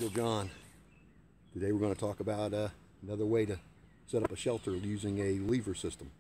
Eagle Jon. Today we're going to talk about another way to set up a shelter using a lever system.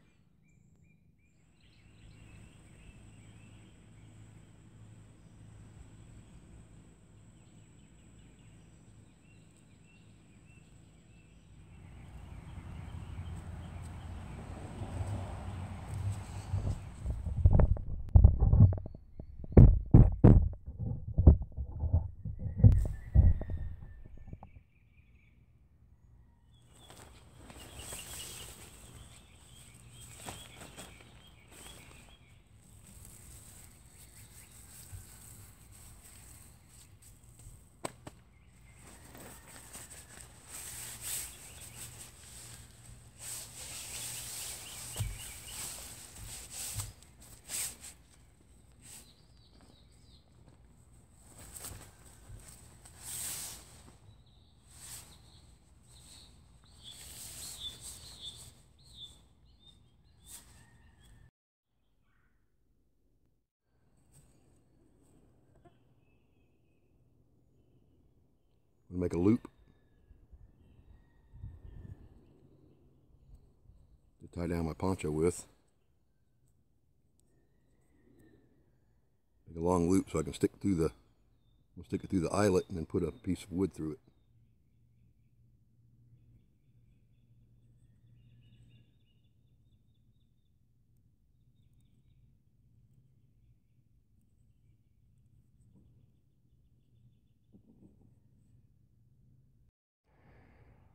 I'm going to make a loop to tie down my poncho with. Make a long loop so I can stick it through the eyelet and then put a piece of wood through it.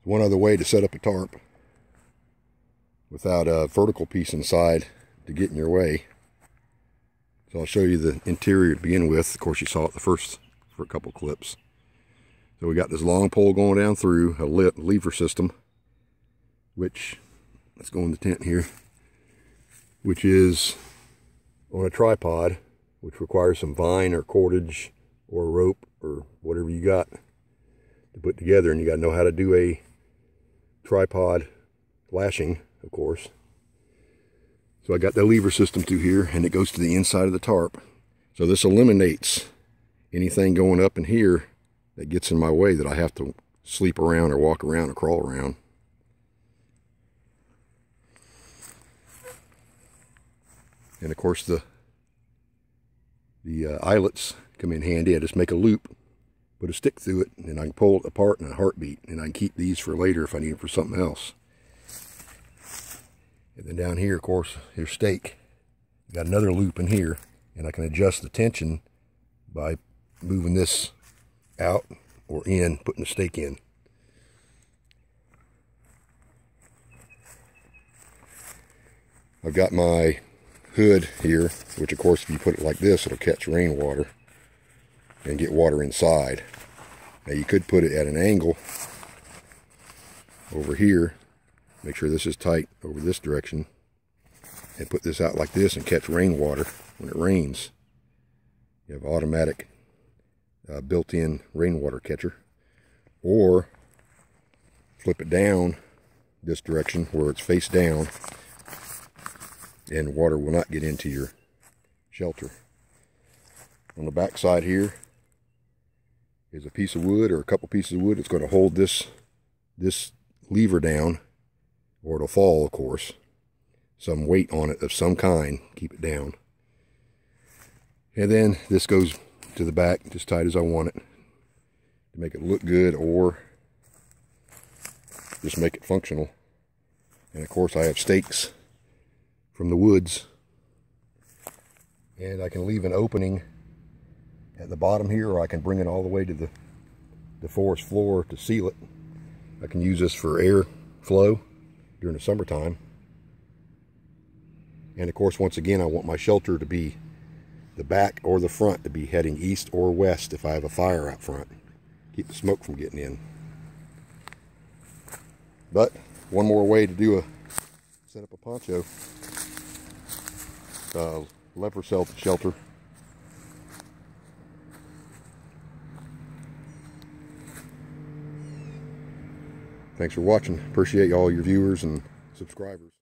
One other way to set up a tarp without a vertical piece inside to get in your way. So I'll show you the interior to begin with. Of course, you saw it the first for a couple clips. So we got this long pole going down through a lever system, which, let's go in the tent here, which is on a tripod, which requires some vine or cordage or rope or whatever you got to put together. And you got to know how to do a tripod lashing, of course. So I got the lever system through here, and it goes to the inside of the tarp. So this eliminates anything going up in here that gets in my way that I have to sleep around or walk around or crawl around. And of course the eyelets come in handy. I just make a loop, put a stick through it, and I can pull it apart in a heartbeat, and I can keep these for later if I need them for something else. And then down here, of course, here's stake. Got another loop in here, and I can adjust the tension by moving this out or in, putting the stake in. I've got my hood here, which of course if you put it like this, it'll catch rainwater and get water inside. Now you could put it at an angle over here, make sure this is tight over this direction, and put this out like this and catch rainwater when it rains. You have automatic built-in rainwater catcher. Or flip it down this direction where it's face down and water will not get into your shelter. On the back side here is a piece of wood or a couple pieces of wood. It's going to hold this lever down, or it'll fall, of course. Some weight on it of some kind, keep it down. And then this goes to the back just tight as I want it to make it look good, or just make it functional. And of course I have stakes from the woods, and I can leave an opening at the bottom here, or I can bring it all the way to the forest floor to seal it. I can use this for air flow during the summertime. And of course, once again, I want my shelter to be the back or the front to be heading east or west if I have a fire out front. Keep the smoke from getting in. But one more way to set up a poncho, lever shelter. Thanks for watching. Appreciate all your viewers and subscribers.